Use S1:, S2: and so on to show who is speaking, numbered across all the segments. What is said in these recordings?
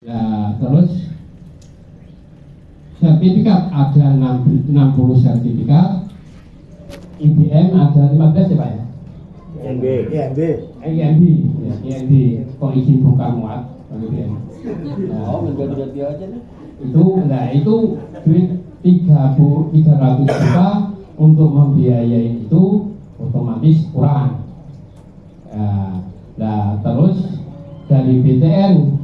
S1: Ya, terus sertifikat ada 60 sertifikat, IBM ada 15 ya Pak ya?
S2: IMB.
S1: IMB, ya, IMB, kok izin bongkar muat IBM.
S2: Oh, ganti-ganti aja nih.
S1: Itu duit 300 juta untuk membiayai itu otomatis kurang. Ya, nah terus dari BTN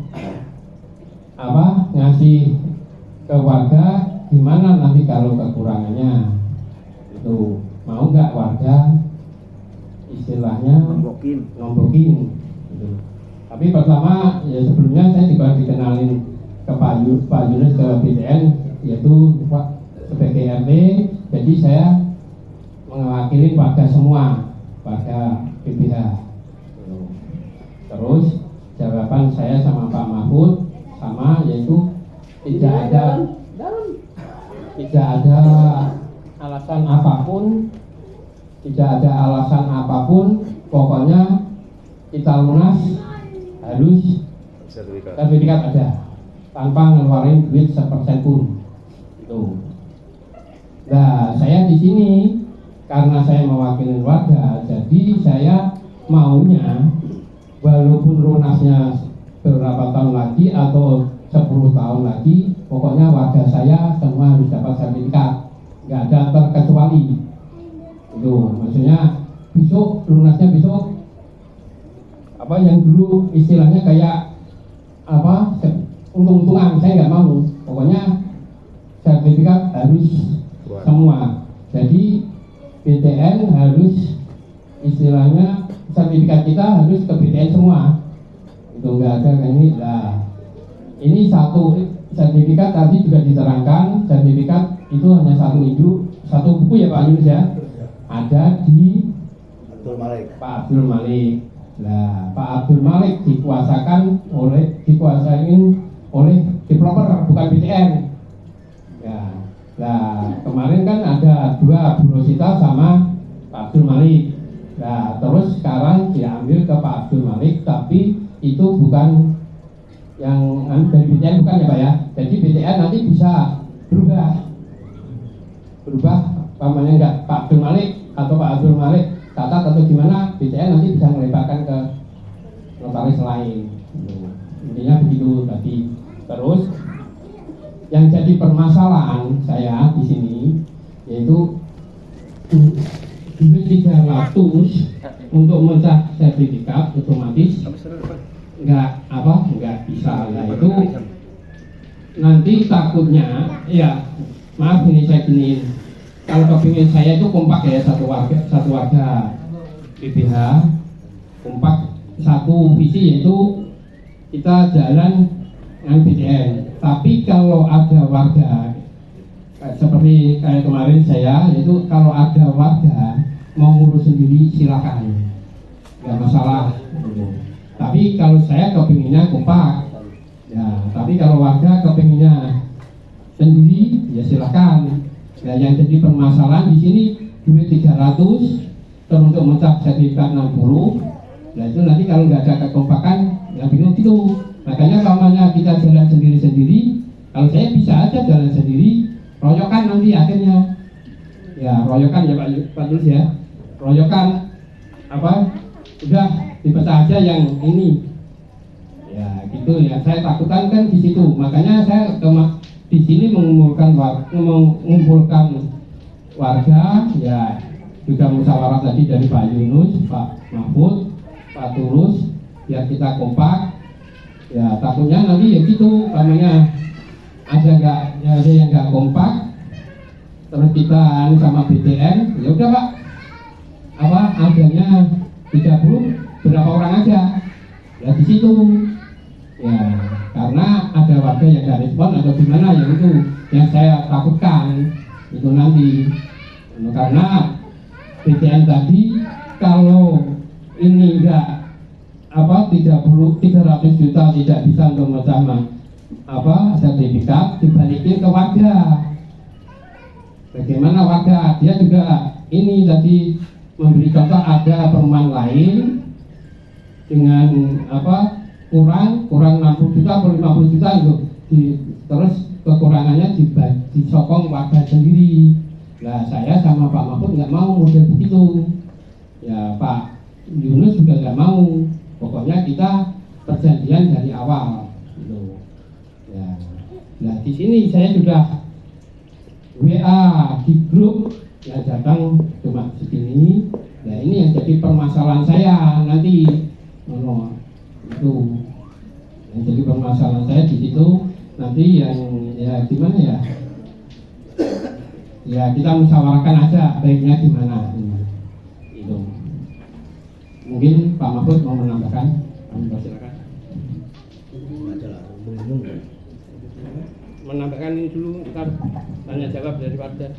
S1: ngasih ke warga gimana nanti kalau kekurangannya, itu mau nggak warga istilahnya ngombokin gitu. Tapi pertama ya sebelumnya saya juga dikenalin ke Pak Yunus ke BTN, yaitu sebagai RT, jadi saya mewakili warga semua, warga PPH. Terus jawaban saya sama Pak Mahfud sama, yaitu tidak ada alasan apapun, pokoknya kita lunas harus sertifikat ada tanpa ngeluarin duit 1% pun. Itu. Nah, saya di sini karena saya mewakili warga, jadi saya maunya walaupun lunasnya beberapa tahun lagi atau 10 tahun lagi, pokoknya warga saya semua harus dapat sertifikat, nggak ada terkecuali. Itu maksudnya besok lunasnya besok yang dulu istilahnya kayak untung-untungan, saya nggak mau, pokoknya sertifikat harus semua. Jadi BTN harus istilahnya sertifikat kita harus ke BTN semua, itu nggak ada kayak ini. Nah, ini satu sertifikat tadi juga diterangkan, sertifikat itu hanya satu buku ya Pak Yunus ya, ada di Pak Abdul Malik. Nah, Pak Abdul Malik dikuasain oleh developer, bukan BTN. Ya, nah kemarin kan ada 2, Bu Rosita sama Pak Abdul Malik. Nah, terus sekarang diambil ke Pak Abdul Malik, tapi itu bukan yang dari BTN, bukan ya Pak ya. Jadi BTN nanti bisa berubah namanya enggak Pak Abdul Malik atau Pak Abdul Malik catat atau gimana, BTN nanti bisa melebarkan ke notaris lain. Intinya begitu tadi. Terus yang jadi permasalahan saya di sini yaitu duit 300 untuk mencak sertifikat otomatis nggak bisa. Nah itu nanti takutnya ya, maaf ini saya gini, kalau kepingin saya itu kompak ya, satu warga PPH kompak, satu visi yaitu kita jalan dengan BTN. Tapi kalau ada warga seperti kayak kemarin saya, yaitu kalau ada warga mau ngurus sendiri silakan, nggak masalah. Tapi kalau saya kepinginnya kompak ya, tapi kalau warga kepinginnya sendiri ya silakan. Ya, yang jadi permasalahan di sini duit 300 untuk mencap sertifikat 60. Nah itu nanti kalau nggak ada kekompakan ya bingung gitu. Makanya namanya kita jalan sendiri-sendiri, kalau saya bisa aja jalan sendiri, royokan nanti akhirnya. Ya royokan ya Pak Yunus ya, royokan udah dipecah aja yang ini. Ya gitu ya, saya takutan kan di situ. Makanya saya di sini mengumpulkan warga ya, juga musyawarah tadi dari Pak Yunus, Pak Mahfud, Pak Tulus, biar kita kompak. Ya takutnya nanti ya gitu, namanya ada yang nggak kompak, terus kita sama BTN, ya udah Pak, adanya 30 berapa orang aja, ya di situ. Ya, karena ada warga yang nggak respon atau gimana, yang itu yang saya takutkan itu nanti. Karena BTN tadi kalau ini enggak 300 juta tidak bisa untuk memecah sertifikat, dibalikin ke warga. Bagaimana warga? Dia juga ini tadi memberi contoh, ada perumahan lain dengan kurang 60 juta atau 50 juta gitu. Terus kekurangannya disokong warga sendiri. Nah saya sama Pak Mahfud nggak mau model begitu. Ya Pak Yunus juga nggak mau. Pokoknya kita perjanjian dari awal gitu. Ya. Nah di sini saya sudah WA di grup yang datang cuma segini. Nah ini yang jadi permasalahan saya nanti. Itu yang jadi permasalahan saya di situ nanti yang ya gimana ya? Ya kita musyawarahkan aja baiknya gimana. Itu. Mungkin Pak Mahfud mau menambahkan, kami persilakan. Menambahkan ini dulu, kita tanya jawab dari warga.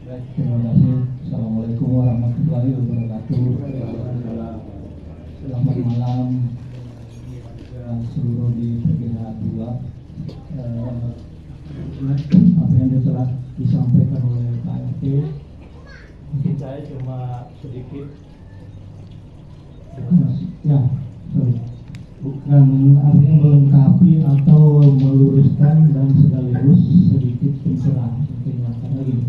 S3: Baik, terima kasih. Assalamualaikum warahmatullahi wabarakatuh. Selamat malam seluruh di PGH 2. Apa yang telah disampaikan oleh Pak RT, mungkin saya cuma sedikit bukan artinya melengkapi atau meluruskan dan sekaligus sedikit pencerahan mungkin karena gini,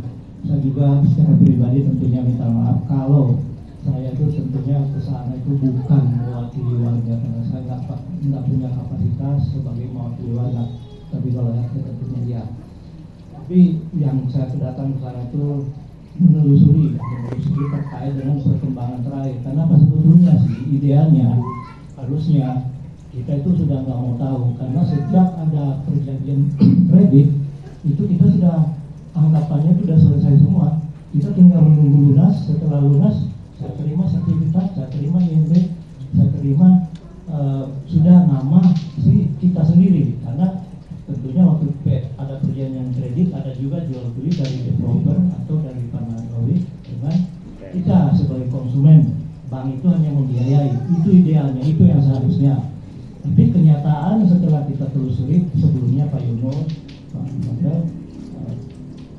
S3: saya juga secara pribadi tentunya minta maaf kalau saya itu tentunya kesana itu bukan mewakili warga karena saya nggak punya kapasitas sebagai mewakili warga, tapi kalau yang tentunya ya. Tapi yang saya datang ke sana itu menelusuri terkait dengan perkembangan terakhir. Karena apa sebetulnya sih idealnya harusnya kita itu sudah nggak mau tahu karena sejak ada perjanjian kredit itu kita sudah anggapannya sudah selesai semua. Kita tinggal menunggu lunas. Setelah lunas saya terima sertifikat, saya terima IMB, saya terima sudah nama si kita sendiri karena tentunya waktu ada perjanjian kredit ada juga jual beli dari developer atau dari panagrawi dengan kita sebagai konsumen. Bank itu hanya membiayai, itu idealnya, itu yang seharusnya. Tapi kenyataan setelah kita telusuri sebelumnya Pak Yunus, Pak Fadel,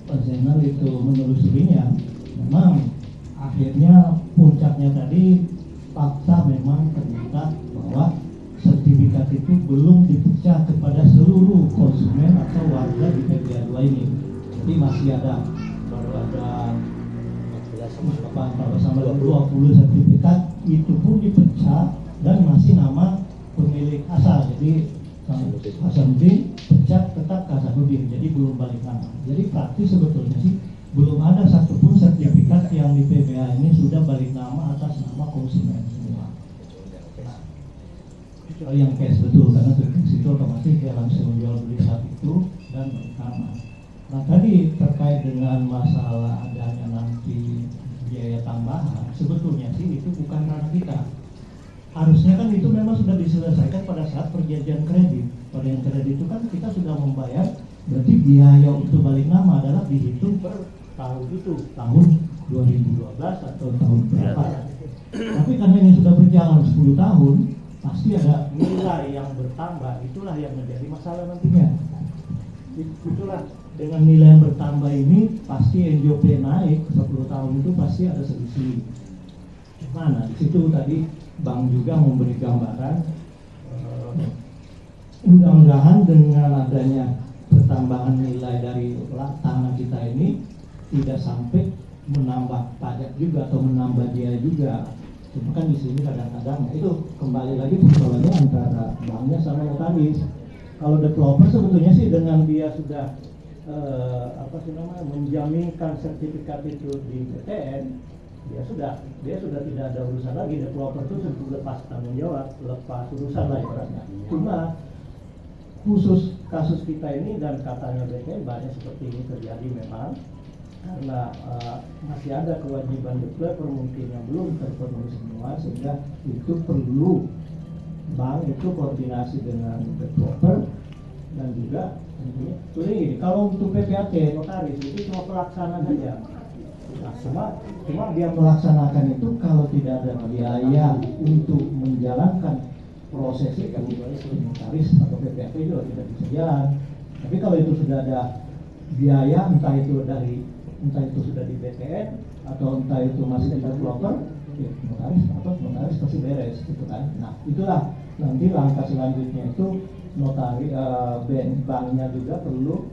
S3: Pak Zainal itu menelusurinya, memang akhirnya puncaknya tadi fakta memang ternyata bahwa sertifikat itu belum dipecah kepada seluruh konsumen atau warga di PGH 2 ini. Jadi masih ada, baru ada sama 20 sertifikat itu pun dipecah dan masih nama pemilik asal. Jadi Hasanuddin pecah tetap Hasanuddin, jadi belum balik nama. Jadi praktis sebetulnya sih belum ada satupun sertifikat yang di PBH ini sudah balik nama atas nama konsumen semua. Kecuali yang cash betul, karena cash itu otomatis dia langsung jual beli saat itu dan balik nama. Nah tadi terkait dengan masalah adanya nanti biaya tambahan, sebetulnya sih itu bukan ranah kita. Harusnya kan itu memang sudah diselesaikan pada saat perjanjian kredit. Pada yang kredit itu kan kita sudah membayar, berarti biaya untuk balik nama adalah dihitung per tahun itu, tahun 2012 atau tahun berapa. Tapi karena ini sudah berjalan 10 tahun, pasti ada nilai yang bertambah, itulah yang menjadi masalah nantinya. Itulah dengan nilai yang bertambah ini pasti NJOP naik 10 tahun itu pasti ada selisih. Mana? Di situ tadi Bang juga memberi gambaran. Mudah-mudahan dengan adanya pertambahan nilai dari tanah kita ini tidak sampai menambah pajak juga atau menambah biaya juga. Cuma kan di sini kadang-kadang itu kembali lagi persoalannya antara banknya sama notaris. Kalau developer sebetulnya sih dengan dia sudah menjaminkan sertifikat itu di PTN, dia sudah tidak ada urusan lagi. Developer itu sudah lepas tanggung jawab, lepas urusan lah ibaratnya. Cuma khusus kasus kita ini dan katanya BTN banyak seperti ini terjadi memang karena masih ada kewajiban developer mungkin yang belum terpenuhi semua, sehingga itu perlu bank itu koordinasi dengan developer dan juga ini kalau untuk PPAT notaris itu cuma pelaksanaan saja. Nah, cuma dia melaksanakan itu kalau tidak ada biaya untuk menjalankan proses itu notaris atau PPAT juga tidak bisa jalan. Tapi kalau itu sudah ada biaya, entah itu dari entah itu sudah di BTN atau entah itu masih di developer, ya notaris pasti beres gitu kan. Nah itulah nanti langkah selanjutnya itu banknya juga perlu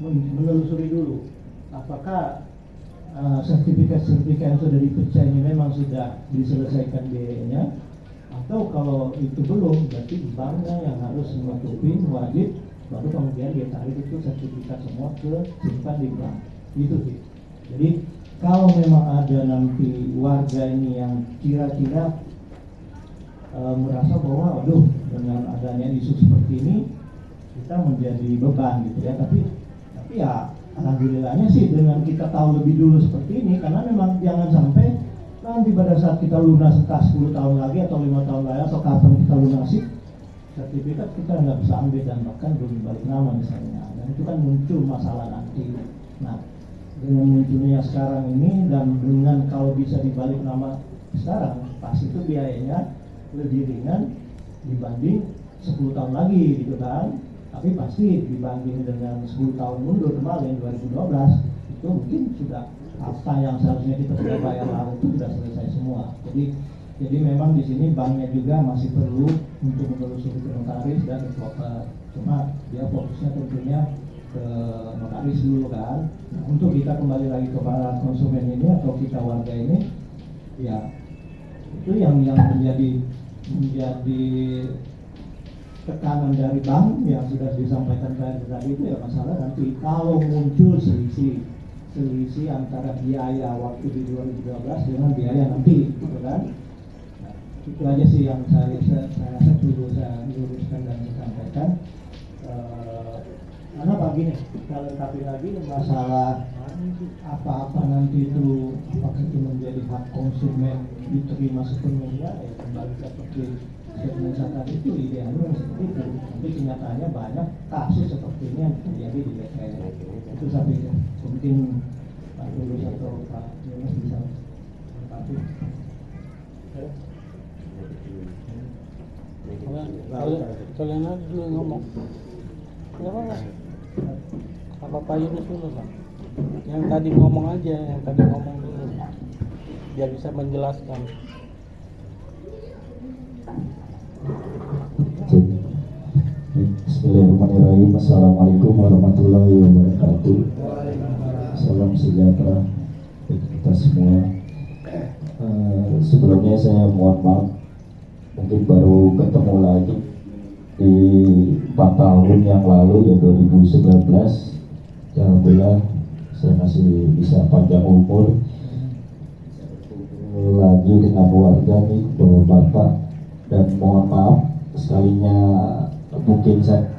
S3: menelusuri dulu apakah sertifikat yang sudah dipecah ini memang sudah diselesaikan biayanya, atau kalau itu belum berarti banknya yang harus menutupin wajib, baru kemudian dia tarik itu sertifikat semua ke simpan di bank gitu sih. Jadi kalau memang ada nanti warga ini yang kira-kira merasa bahwa aduh dengan adanya isu seperti ini kita menjadi beban gitu ya, tapi ya alhamdulillahnya sih dengan kita tahu lebih dulu seperti ini, karena memang jangan sampai nanti pada saat kita lunas entah 10 tahun lagi atau 5 tahun lagi atau kapan kita lunasi sertifikat kita nggak bisa ambil dan bahkan belum balik nama misalnya, dan itu kan muncul masalah nanti. Nah dengan munculnya sekarang ini dan dengan kalau bisa dibalik nama sekarang, pasti itu biayanya lebih ringan dibanding 10 tahun lagi gitu kan. Tapi pasti dibanding dengan 10 tahun mundur kemarin 2012 itu mungkin sudah apa yang seharusnya kita sudah bayar lalu itu sudah selesai semua. Jadi memang di sini banknya juga masih perlu untuk menelusuri ke notaris dan developer. Cuma dia fokusnya tentunya ke notaris dulu kan. Nah, untuk kita kembali lagi ke para konsumen ini atau kita warga ini, ya itu yang menjadi tekanan dari bank yang sudah disampaikan tadi itu ya masalah nanti kalau muncul selisih antara biaya waktu di 2012 dengan biaya nanti gitu kan. Nah, itu aja sih yang saya perlu saya luruskan dan sampaikan. Karena begini, kita lengkapi lagi masalah apa-apa nanti itu apakah itu menjadi hak konsumen diterima sepenuhnya, ya kembali seperti saya tadi itu idealnya seperti itu, tapi kenyataannya banyak kasus seperti ini yang terjadi di DPR. Itu saya pikir mungkin Pak Tulus atau Pak Yunus bisa lengkapi.
S4: Kalian aja dulu ngomong. Kenapa nggak? Apa Pak Yunus dulu Pak? Yang tadi ngomong aja, yang tadi ngomong dulu, biar bisa menjelaskan.
S5: Bismillahirrahmanirrahim. Assalamualaikum warahmatullahi wabarakatuh. Salam sejahtera bagi kita semua. Sebelumnya saya mohon maaf, mungkin baru ketemu lagi di 4 tahun yang lalu ya 2019. Alhamdulillah saya masih bisa panjang umur lagi dengan warga nih, Bapak, dan mohon maaf sekalinya mungkin saya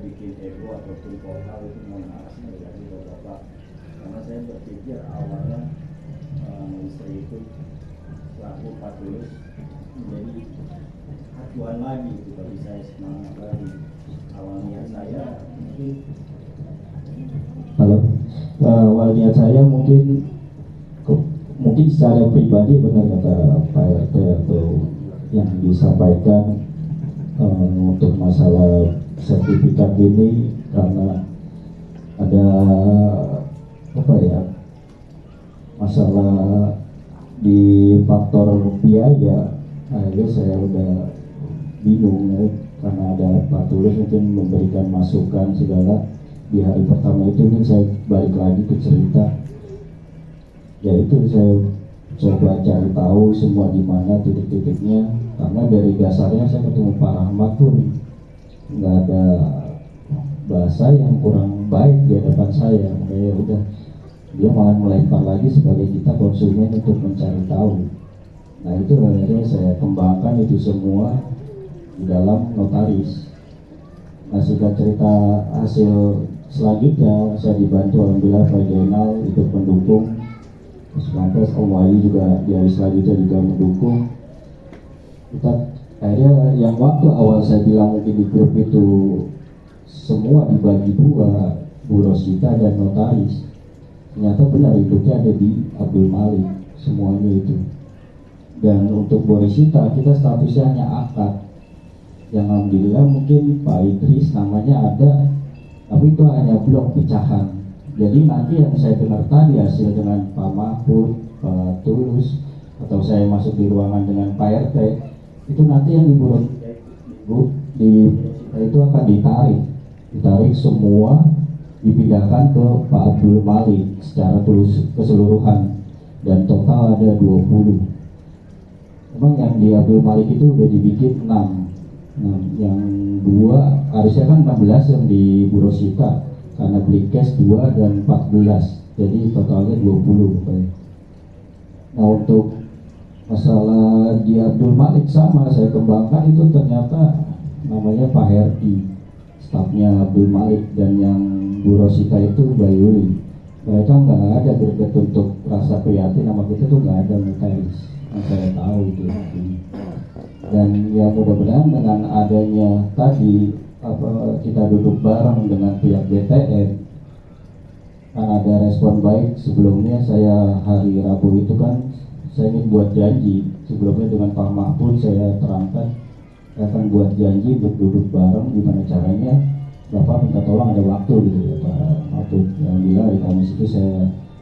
S2: bikin ego ataupun vokal itu mohon maaf dari Bapak, karena saya berpikir awalnya istri itu selaku Pak Tulus menjadi acuan lagi itu bagi saya, semangat lagi. Awalnya saya
S5: awal niat saya mungkin secara pribadi benar kata Pak RT atau yang disampaikan untuk masalah sertifikat ini, karena ada masalah di faktor biaya. Akhirnya saya udah bingung ya, karena ada Pak Tulus mungkin memberikan masukan segala. Di hari pertama itu kan saya balik lagi ke cerita, yaitu saya coba cari tahu semua di mana titik-titiknya, karena dari dasarnya saya ketemu Pak Rahmat pun nggak ada bahasa yang kurang baik di hadapan saya. Makanya udah dia malah melempar lagi sebagai kita konsumen untuk mencari tahu. Nah itu akhirnya saya kembangkan itu semua di dalam notaris. Nah singkat cerita, hasil selanjutnya saya dibantu alhamdulillah Pak Jainal ikut mendukung, terus lantas Om Wahyu juga di hari selanjutnya juga mendukung. Kita akhirnya yang waktu awal saya bilang mungkin di grup itu semua dibagi dua, Bu Rosita dan notaris, ternyata benar hidupnya ada di Abdul Malik semuanya itu. Dan untuk Bu Rosita kita statusnya hanya akad, yang alhamdulillah mungkin Pak Idris namanya ada tapi itu hanya blok pecahan. Jadi nanti yang saya dengar tadi hasil dengan Pak Mahfud, Pak Tulus, atau saya masuk di ruangan dengan Pak RT, itu nanti yang itu akan ditarik semua, dipindahkan ke Pak Abdul Malik secara keseluruhan, dan total ada 20. Memang yang di Abdul Malik itu udah dibikin 6. Nah, yang 2 harusnya kan 16 yang di Bu Rosita, karena beli cash 2 dan 14, jadi totalnya 20. Nah, untuk masalah di Abdul Malik sama saya kembangkan, itu ternyata namanya Pak Herdi, stafnya Abdul Malik, dan yang Bu Rosita itu Bayuri. Mereka nggak ada greget untuk rasa prihatin sama kita tuh, nggak ada mekanis yang saya tahu itu. Dan ya mudah-mudahan dengan adanya tadi kita duduk bareng dengan pihak BTN, kan ada respon baik. Sebelumnya saya hari Rabu itu kan saya ingin buat janji sebelumnya dengan Pak Mahfud, saya terangkan saya akan buat janji untuk duduk bareng, gimana caranya Bapak minta tolong ada waktu gitu ya Pak Mahfud. Yang bilang hari Kamis itu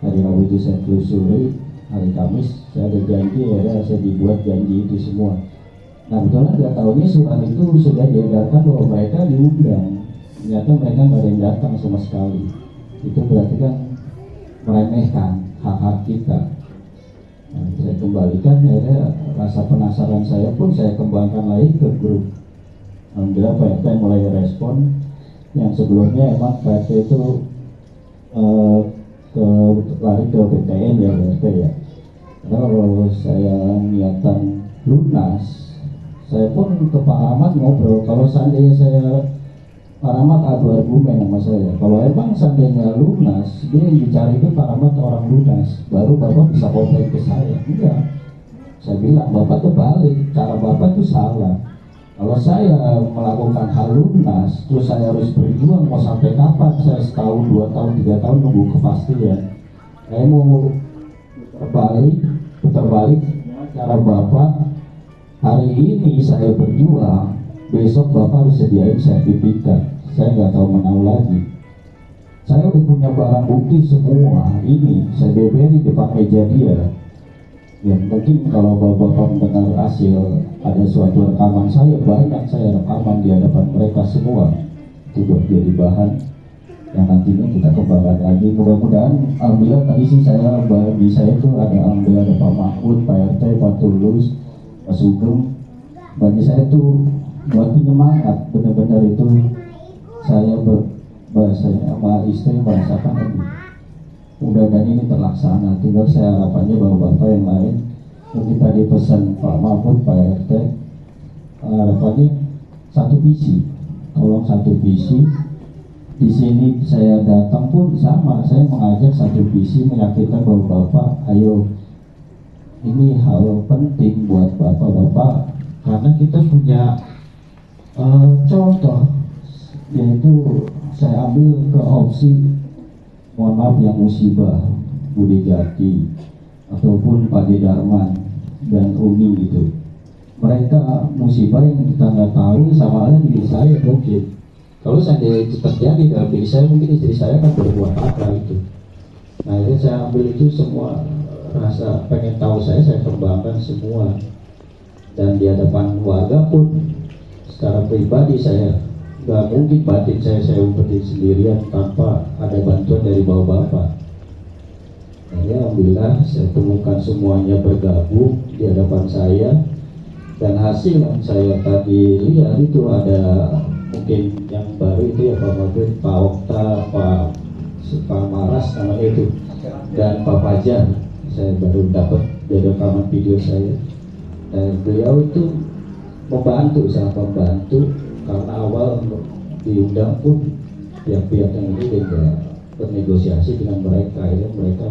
S5: hari Rabu itu saya telusuri, hari Kamis saya ada janji, ya saya dibuat janji itu semua. Nah betul nggak tahunya surat itu sudah diedarkan bahwa mereka diundang, ternyata mereka nggak ada yang datang sama sekali. Itu berarti kan meremehkan hak-hak kita. Nah, saya kembalikan, akhirnya rasa penasaran saya pun saya kembangkan lagi ke grup. Alhamdulillah PRT mulai respon. Yang sebelumnya emang PRT itu lari ke BTN ya PRT ya. Karena kalau saya niatan lunas, saya pun ke Pak Ahmad ngobrol, kalau seandainya Pak Ahmad adu argumen sama saya, kalau emang seandainya lunas, dia yang dicari itu Pak Ahmad orang lunas, baru Bapak bisa komplain ke saya. Enggak, saya bilang Bapak tuh balik, cara Bapak tuh salah. Kalau saya melakukan hal lunas, terus saya harus berjuang mau sampai kapan? Saya setahun, 2 tahun, 3 tahun nunggu kepastian. Saya mau putar balik cara Bapak. Hari ini saya berjuang, besok Bapak harus sediain sertifikat. Saya nggak tahu menau lagi. Saya udah punya barang bukti semua ini, saya beberi depan meja dia. Ya mungkin kalau Bapak mendengar hasil ada suatu rekaman saya, banyak saya rekaman di hadapan mereka semua. Itu buat jadi bahan yang nantinya kita kembangkan lagi. Mudah-mudahan, alhamdulillah tadi sih bagi saya itu alhamdulillah ada Pak Mahfud, Pak RT, Pak Tulus, Pak Sugeng. Bagi saya itu buat penyemangat, benar-benar itu saya bahasanya sama istri merasakan lagi. Mudah-mudahan ini terlaksana. Tinggal saya harapannya bahwa Bapak yang lain, mungkin tadi pesan Pak Mahfud, Pak RT, harapannya satu visi, tolong satu visi. Di sini saya datang pun sama, saya mengajak satu visi, meyakinkan bahwa Bapak, ayo ini hal penting buat Bapak-Bapak, karena kita punya contoh, yaitu saya ambil ke opsi, mohon maaf yang musibah, Budi Jati ataupun Pak Darman dan Umi gitu. Mereka musibah yang kita nggak tahu, sama halnya diri saya mungkin. Kalau seandainya itu terjadi dalam diri saya, mungkin istri saya akan berbuat apa itu. Nah ini saya ambil itu semua, rasa pengen tahu saya kembangkan semua. Dan di hadapan warga pun secara pribadi saya nggak mungkin batin saya umpetin sendirian tanpa ada bantuan dari bapak-bapak. Nah ya alhamdulillah saya temukan semuanya bergabung di hadapan saya, dan hasil yang saya tadi lihat itu ada mungkin yang baru itu ya Pak Mahfud, Pak Okta, Pak Maras namanya itu, dan Pak Fajar. Saya baru dapat dari rekaman video saya. Dan beliau itu sangat membantu, karena awal diundang pun pihak-pihak yang ini tidak bernegosiasi dengan mereka. Ya mereka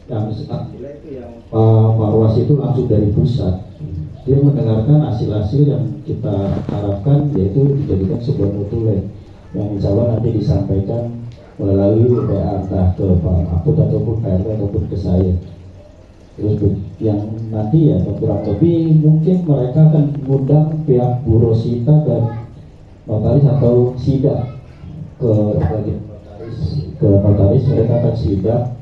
S5: yang Pak Marwas itu langsung dari pusat, dia mendengarkan hasil-hasil yang kita harapkan, yaitu dijadikan sebuah notulen yang insya Allah nanti disampaikan melalui WA entah ke Pak Mahfud ataupun PRT ataupun ke saya. Terus yang nanti ya kurang lebih mungkin mereka akan mengundang pihak Bu Rosita dan notaris atau SIDA ke notaris, mereka akan sidak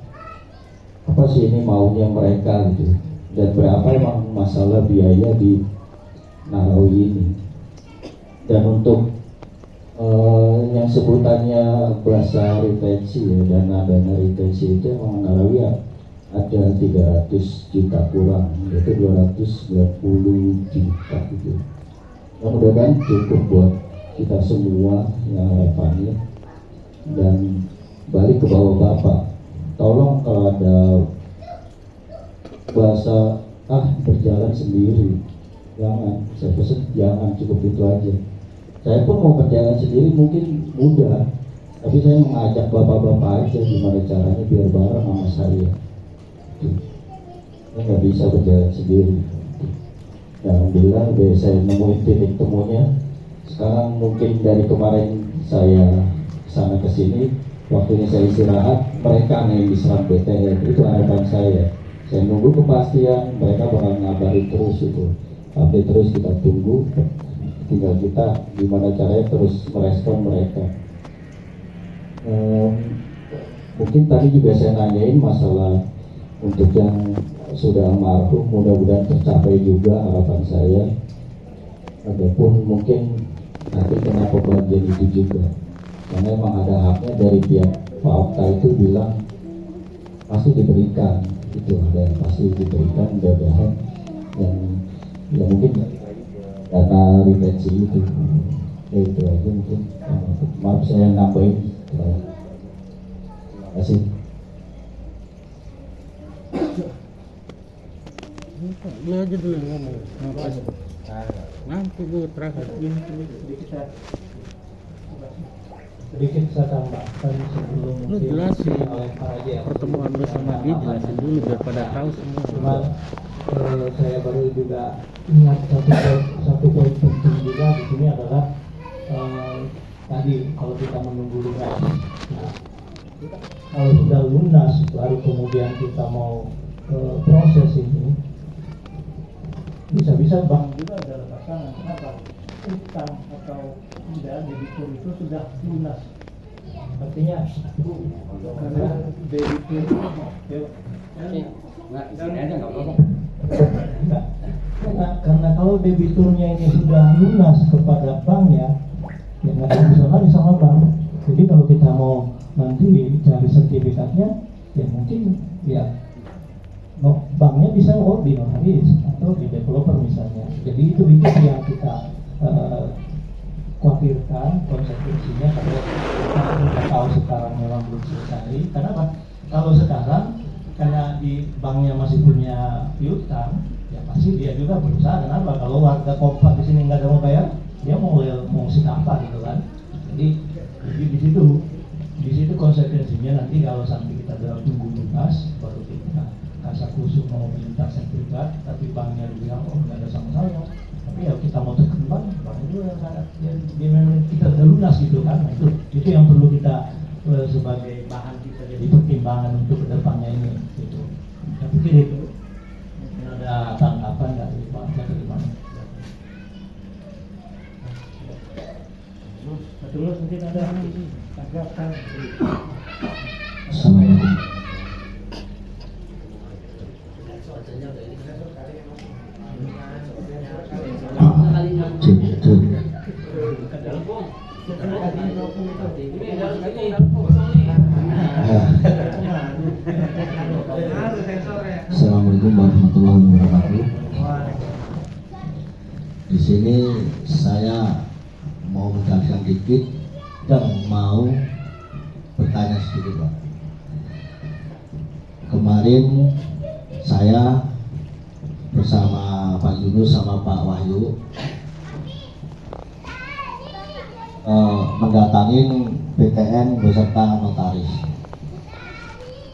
S5: apa sih ini maunya mereka gitu, dan berapa emang masalah biaya di Narawi ini. Dan untuk yang sebutannya bahasa retensi ya, dana retensi itu emang Narawi ada 300 juta kurang, yaitu 290 juta gitu. Mudah-mudahan cukup buat kita semua yang relevan. Dan balik ke bawah Bapak, tolong kalau ada bahasa berjalan sendiri, jangan, saya pesan jangan, cukup itu aja. Saya pun mau berjalan sendiri mungkin mudah, tapi saya mengajak bapak-bapak aja gimana caranya biar bareng sama saya. Saya nggak bisa berjalan sendiri. Alhamdulillah udah saya nemuin titik temunya. Sekarang mungkin dari kemarin saya kesana kesini, waktunya saya istirahat, mereka yang diserang BTN, itu harapan saya. Saya nunggu kepastian, mereka bakal ngabari terus itu. Update terus, kita tunggu. Tinggal kita gimana caranya terus merespon mereka. Mungkin tadi juga saya nanyain masalah untuk yang sudah almarhum, mudah-mudahan tercapai juga harapan saya. Adapun mungkin nanti kenapa bagian itu juga, karena memang ada haknya dari pihak Pak Okta itu bilang pasti diberikan, itu ada yang pasti diberikan, mudah-mudahan yang ya mungkin dana retensi itu. Itu aja mungkin. Maaf saya nambahin. Terima kasih.
S4: Lu aja dulu yang ngomong. Nanti gue terakhir.
S3: Sedikit saya tambahkan sebelum
S4: Lu jelasin
S3: oleh Pak Haji
S4: pertemuan lu sama dia, jelasin dulu biar pada tahu semua.
S3: Cuman saya baru juga ingat satu poin penting juga di sini adalah tadi kalau kita menunggu lunas, nah, kalau sudah lunas baru kemudian kita mau proses ini, bisa-bisa bank juga ada pasangan. Kenapa? Utang atau tidak debitur itu sudah lunas. Artinya karena debitur karena kalau debiturnya ini sudah lunas kepada banknya, ya nggak ada urusan lagi sama bank. Jadi kalau kita mau nanti cari sertifikatnya, ya mungkin ya banknya bisa di notaris atau di developer misalnya. Jadi itu yang kita khawatirkan konsekuensinya kalau kita tahu sekarang memang belum selesai. Kenapa? Kalau sekarang karena di banknya masih punya piutang, ya pasti dia juga berusaha. Kenapa? Kalau warga kompak di sini nggak ada mau bayar, dia mau ngusik apa gitu kan? Jadi di situ konsekuensinya nanti kalau sampai kita dalam tunggu lunas, baru kita kasa kusuk mau minta sertifikat, tapi banknya bilang oh nggak ada sama saya. Tapi ya kita mau terkembang, banknya juga yang sangat dia memang kita udah lunas gitu kan? Nah, itu yang perlu kita sebagai bahan kita jadi pertimbangan untuk kedepannya ini gitu. Saya pikir itu. Ada tanggapan dari Pak Terima. Terus mungkin ada tanggapan.
S5: Assalamualaikum. Assalamualaikum warahmatullahi wabarakatuh. Di sini saya mau menjelaskan dikit dan mau bertanya sedikit, Pak. Kemarin saya bersama Pak Yunus sama Pak Wahyu mendatangin BTN beserta notaris.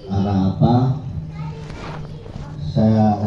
S5: Karena apa? Saya